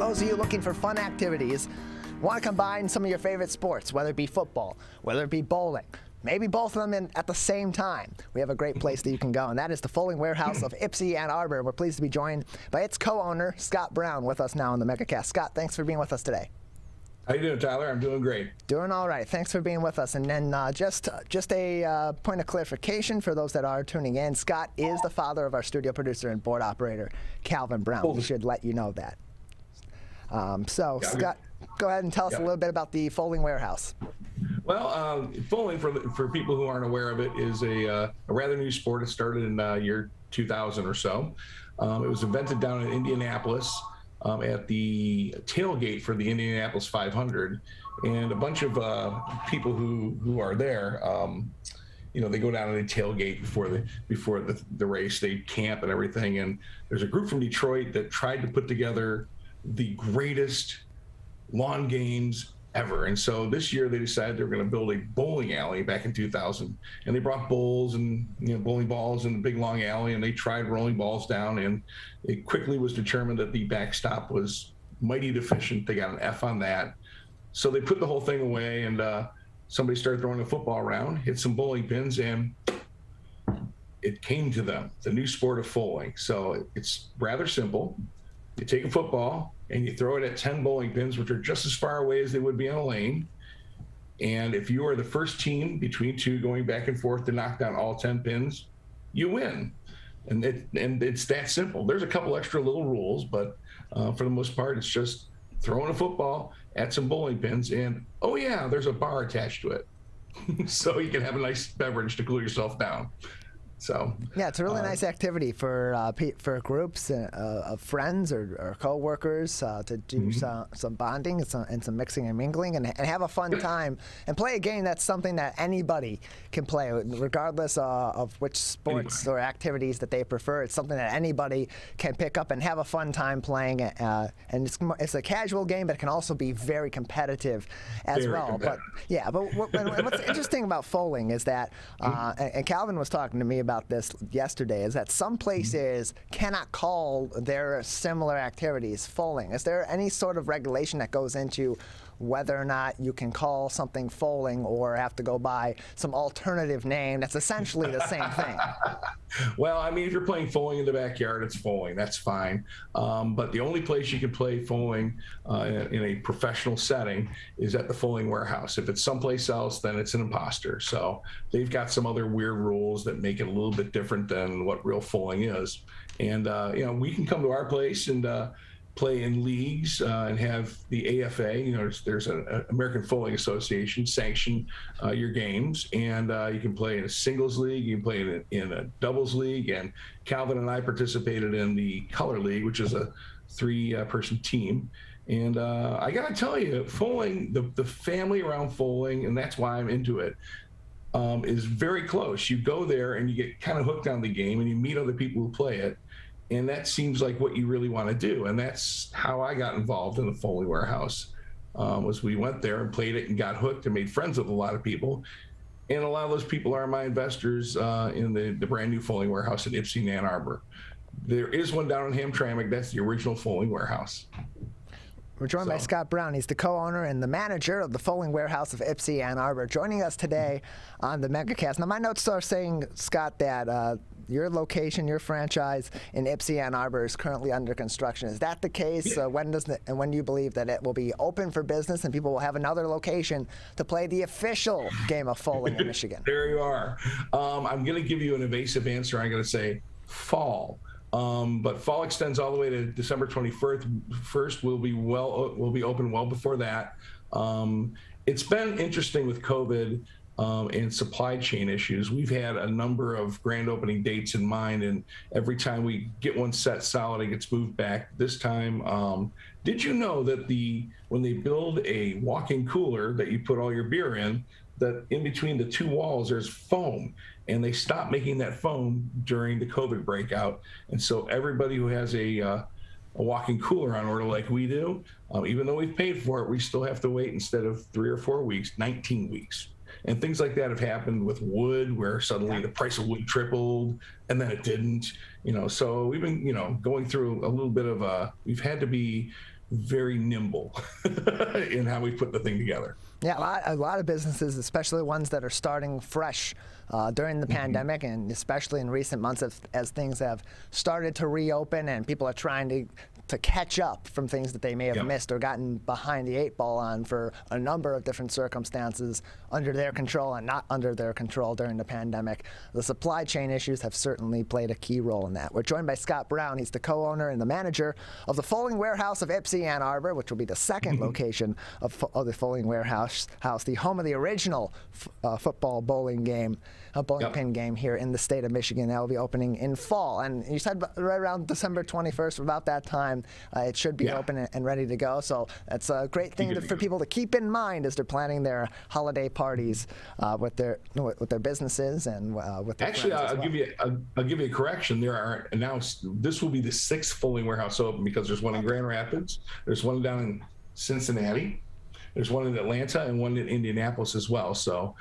those of you looking for fun activities, want to combine some of your favorite sports, whether it be football, whether it be bowling, maybe both of them at the same time, we have a great place that you can go, and that is the Fowling Warehouse of Ypsi Ann Arbor. We're pleased to be joined by its co-owner, Scott Brown, with us now on the MegaCast. Scott, thanks for being with us today. How you doing, Tyler? I'm doing great. Doing all right. Thanks for being with us. And then just a point of clarification for those that are tuning in. Scott is the father of our studio producer and board operator, Calvin Brown. We should let you know that. Scott, go ahead and tell us a little bit about the Fowling Warehouse. Well, Fowling, for people who aren't aware of it, is a rather new sport. It started in year 2000 or so. It was invented down in Indianapolis. At the tailgate for the Indianapolis 500, and a bunch of people who are there, you know, they go down and they tailgate before the race. They camp and everything. And there's a group from Detroit that tried to put together the greatest lawn games ever. And so this year they decided they were going to build a bowling alley back in 2000, and they brought bowls and bowling balls in the big long alley, and they tried rolling balls down, and it quickly was determined that the backstop was mighty deficient. They got an F on that, so they put the whole thing away, and somebody started throwing a football around, hit some bowling pins, and it came to them, the new sport of fowling. So it's rather simple. You take a football and you throw it at 10 bowling pins, which are just as far away as they would be on a lane. And if you are the first team between two going back and forth to knock down all 10 pins, you win. And it's that simple. There's a couple extra little rules, but for the most part, it's just throwing a football at some bowling pins, and oh yeah, there's a bar attached to it. So you can have a nice beverage to cool yourself down. So yeah, it's a really nice activity for groups of friends or co-workers to do some bonding and some mixing and mingling and have a fun time and play a game that's something that anybody can play, regardless of which sports or activities that they prefer. It's something that anybody can pick up and have a fun time playing. And it's a casual game, but it can also be very competitive as well. But yeah, but what's interesting about fowling is that, and Calvin was talking to me about this yesterday, is that some places cannot call their similar activities fowling. Is there any sort of regulation that goes into whether or not you can call something fowling or have to go by some alternative name that's essentially the same thing? Well, I mean, if you're playing fowling in the backyard, it's fowling. That's fine. But the only place you can play fowling in a professional setting is at the Fowling Warehouse. If it's someplace else, then it's an imposter. So they've got some other weird rules that make it a little bit different than what real fowling is. And you know, we can come to our place and play in leagues and have the AFA, you know, there's an American Fowling Association sanction your games, and you can play in a singles league, you can play in a doubles league, and Calvin and I participated in the Color League, which is a 3-person team. And I gotta tell you, fowling, the family around fowling, and that's why I'm into it, is very close. You go there and you get kind of hooked on the game, and you meet other people who play it. And that seems like what you really want to do. And that's how I got involved in the Fowling Warehouse, was we went there and played it and got hooked and made friends with a lot of people. And a lot of those people are my investors in the brand new Fowling Warehouse in Ypsi Ann Arbor. There is one down in Hamtramck. That's the original Fowling Warehouse. We're joined by Scott Brown. He's the co-owner and the manager of the Fowling Warehouse of Ypsi Ann Arbor, joining us today on the MegaCast. Now, my notes are saying, Scott, that your location, your franchise in Ypsi Ann Arbor is currently under construction. Is that the case? Yeah. When do you believe that it will be open for business and people will have another location to play the official game of fowling in Michigan? There you are. I'm going to give you an evasive answer. I'm going to say fall. But fall extends all the way to December 21st. We'll be open well before that. It's been interesting with COVID and supply chain issues. We've had a number of grand opening dates in mind, and every time we get one set solid, it gets moved back. This time, did you know that when they build a walk-in cooler that you put all your beer in, that in between the two walls there's foam, and they stopped making that foam during the COVID breakout. And so everybody who has a walk-in cooler on order like we do, even though we've paid for it, we still have to wait, instead of 3 or 4 weeks, 19 weeks. And things like that have happened with wood, where suddenly the price of wood tripled and then it didn't, you know. So we've been, you know, going through a little bit of we've had to be very nimble in how we put the thing together. Yeah, a lot of businesses, especially ones that are starting fresh during the pandemic, and especially in recent months as things have started to reopen and people are trying to catch up from things that they may have missed or gotten behind the 8 ball on for a number of different circumstances under their control and not under their control during the pandemic. The supply chain issues have certainly played a key role in that. We're joined by Scott Brown. He's the co-owner and the manager of the Fowling Warehouse of Ypsi Ann Arbor, which will be the second location of the Fowling Warehouse, the home of the original football bowling pin game here in the state of Michigan. That will be opening in fall. And you said right around December 21st, about that time, it should be open and ready to go. So that's a great thing for people to keep in mind as they're planning their holiday parties with their businesses and with their Actually, friends as well. I'll give you a correction. There are announced this will be the 6th Fowling Warehouse open, because there's one in Grand Rapids, there's one down in Cincinnati, there's one in Atlanta, and one in Indianapolis as well. So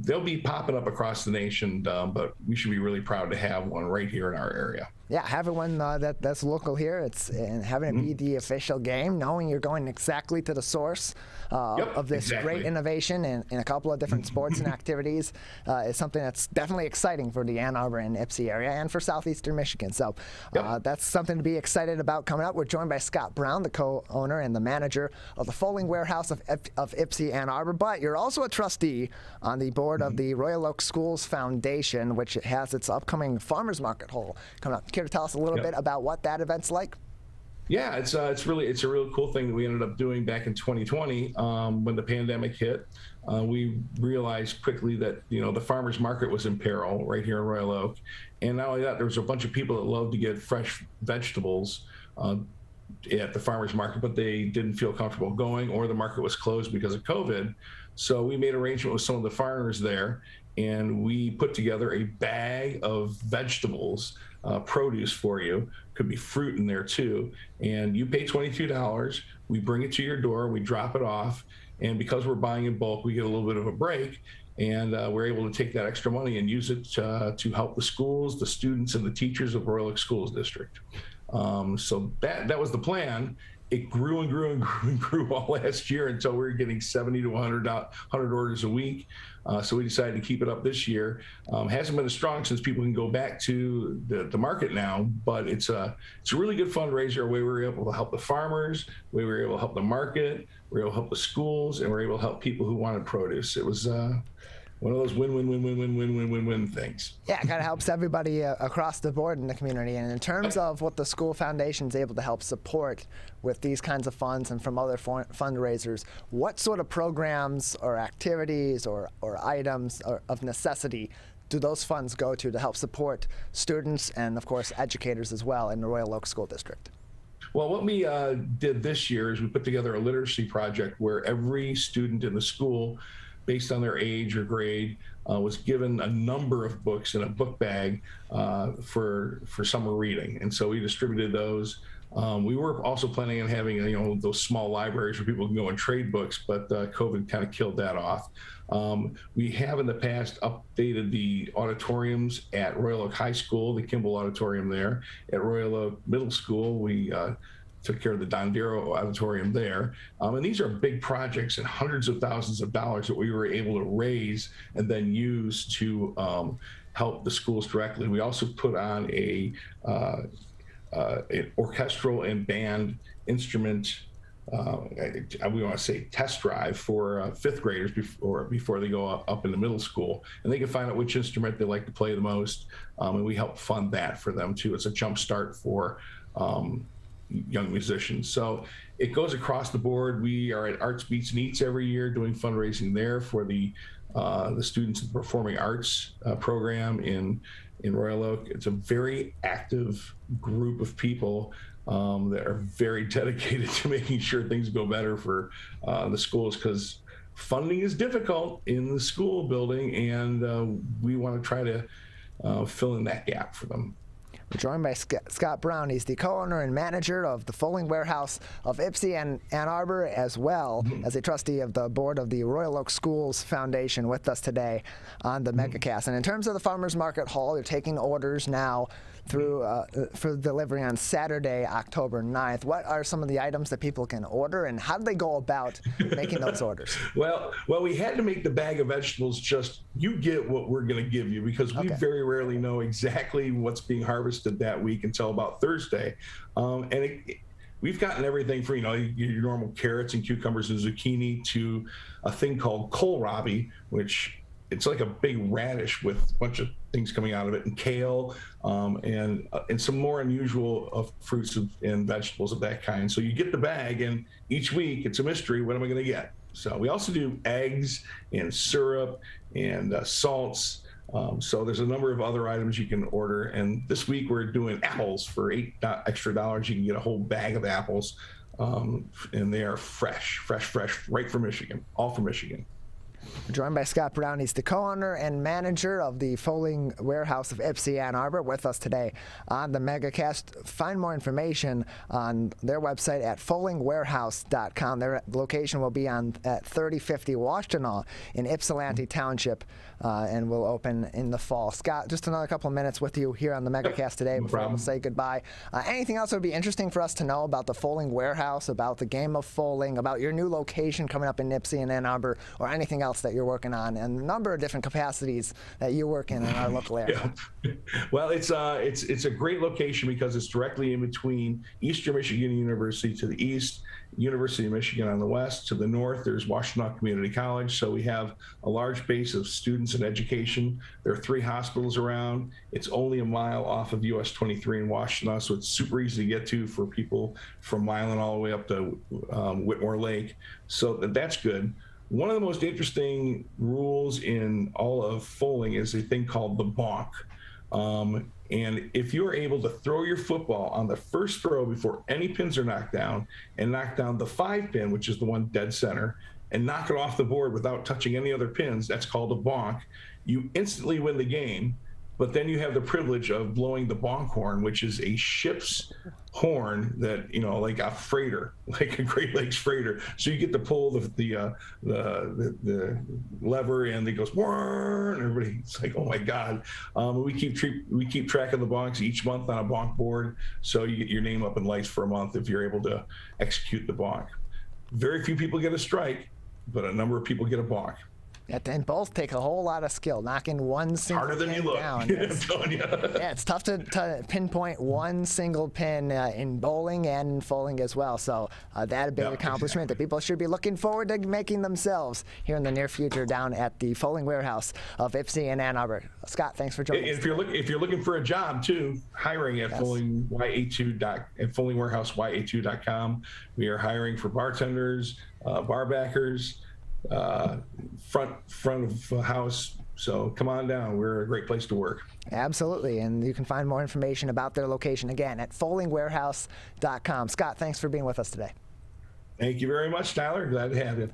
they'll be popping up across the nation, but we should be really proud to have one right here in our area. Yeah, having one that's local here, and having it be the official game, knowing you're going exactly to the source of this great innovation in a couple of different sports and activities is something that's definitely exciting for the Ann Arbor and Ypsi area and for southeastern Michigan. So that's something to be excited about coming up. We're joined by Scott Brown, the co-owner and the manager of the Fowling Warehouse of Ypsi Ann Arbor, but you're also a trustee on the board of the Royal Oak Schools Foundation, which has its upcoming farmers market hall coming up. Care to tell us a little bit about what that event's like? Yeah, it's a real cool thing that we ended up doing back in 2020 when the pandemic hit. We realized quickly that the farmers market was in peril right here in Royal Oak, and not only that, there was a bunch of people that loved to get fresh vegetables at the farmers market, but they didn't feel comfortable going, or the market was closed because of COVID. So we made arrangement with some of the farmers there, and we put together a bag of vegetables, produce for you. Could be fruit in there too. And you pay $22. We bring it to your door. We drop it off. And because we're buying in bulk, we get a little bit of a break. And we're able to take that extra money and use it to help the schools, the students, and the teachers of Royal Oak Schools District. So that was the plan. It grew and grew and grew and grew all last year until we were getting 70 to 100 orders a week. So we decided to keep it up this year. Hasn't been as strong since people can go back to the market now, but it's a really good fundraiser, where we were able to help the farmers, we were able to help the market, we were able to help the schools, and we were able to help people who wanted produce. It was one of those win-win things. Yeah, it kind of helps everybody across the board in the community. And in terms of what the school foundation is able to help support with these kinds of funds and from other fundraisers, what sort of programs or activities or items of necessity do those funds go to help support students and, of course, educators as well in the Royal Oak School District? Well, what we did this year is we put together a literacy project where every student in the school, based on their age or grade, was given a number of books in a book bag for summer reading. And so we distributed those. We were also planning on having those small libraries where people can go and trade books, but COVID kind of killed that off. We have in the past updated the auditoriums at Royal Oak High School, the Kimball Auditorium there. At Royal Oak Middle School, we took care of the Don Darrow Auditorium there. And these are big projects and hundreds of thousands of dollars that we were able to raise and then use to help the schools directly. We also put on an orchestral and band instrument, we want to say test drive for fifth graders before they go up in the middle school, and they can find out which instrument they like to play the most, and we help fund that for them too. It's a jump start for young musicians. So it goes across the board. We are at Arts Beats and Eats every year doing fundraising there for the students in the performing arts program in Royal Oak. It's a very active group of people that are very dedicated to making sure things go better for the schools, because funding is difficult in the school building, and we want to try to fill in that gap for them. We're joined by Scott Brown. He's the co-owner and manager of the Fowling Warehouse of Ypsi Ann Arbor, as well as a trustee of the board of the Royal Oak Schools Foundation, with us today on the MegaCast. And in terms of the Farmers Market Hall, they're taking orders now through for delivery on Saturday, October 9th. What are some of the items that people can order, and how do they go about making those orders? Well, we had to make the bag of vegetables just, you get what we're going to give you, because we very rarely know exactly what's being harvested that week until about Thursday. We've gotten everything from, your normal carrots and cucumbers and zucchini to a thing called kohlrabi, which it's like a big radish with a bunch of things coming out of it, and kale, and some more unusual fruits and vegetables of that kind. So you get the bag, and each week it's a mystery. What am I going to get? So we also do eggs and syrup and salts. So there's a number of other items you can order. And this week we're doing apples for $8 extra. You can get a whole bag of apples, and they are fresh, right from Michigan, all from Michigan. We're joined by Scott Brown. He's the co-owner and manager of the Fowling Warehouse of Ypsi Ann Arbor, with us today on the MegaCast. Find more information on their website at fowlingwarehouse.com. Their location will be at 3050 Washtenaw in Ypsilanti Township, and will open in the fall. Scott, just another couple of minutes with you here on the MegaCast today before we'll say goodbye. Anything else that would be interesting for us to know about the Fowling Warehouse, about the game of Fowling, about your new location coming up in Ypsi and Ann Arbor, or anything else that you're working on, and a number of different capacities that you work in our local area? Yeah. Well, it's a great location because it's directly in between Eastern Michigan University to the east, University of Michigan on the west. To the north, there's Washtenaw Community College. So we have a large base of students and education. There are 3 hospitals around. It's only a mile off of US 23 in Washtenaw, so it's super easy to get to for people from Milan all the way up to Whitmore Lake. So that's good. One of the most interesting rules in all of Fowling is a thing called the bonk. And if you're able to throw your football on the first throw before any pins are knocked down, and knock down the 5 pin, which is the one dead center, and knock it off the board without touching any other pins, that's called a bonk. You instantly win the game. But then you have the privilege of blowing the bonk horn, which is a ship's horn that, like a freighter, like a Great Lakes freighter. So you get to pull the lever, and it goes, and everybody, it's like, oh my God. We keep track of the bonks each month on a bonk board. So you get your name up in lights for a month if you're able to execute the bonk. Very few people get a strike, but a number of people get a bonk. And both take a whole lot of skill. Knocking one single harder than pin you look. down. I'm telling you. Yeah, it's tough to pinpoint one single pin in bowling and in Fowling as well. So that a big accomplishment that people should be looking forward to making themselves here in the near future down at the Fowling Warehouse of Ypsi and Ann Arbor. Scott, thanks for joining us. If you're looking for a job too, hiring at fowlingwarehousey2.com. We are hiring for bartenders, bar backers, front of house. So come on down. We're a great place to work. Absolutely. And you can find more information about their location again at fowlingwarehouse.com. Scott, thanks for being with us today. Thank you very much, Tyler. Glad to have you.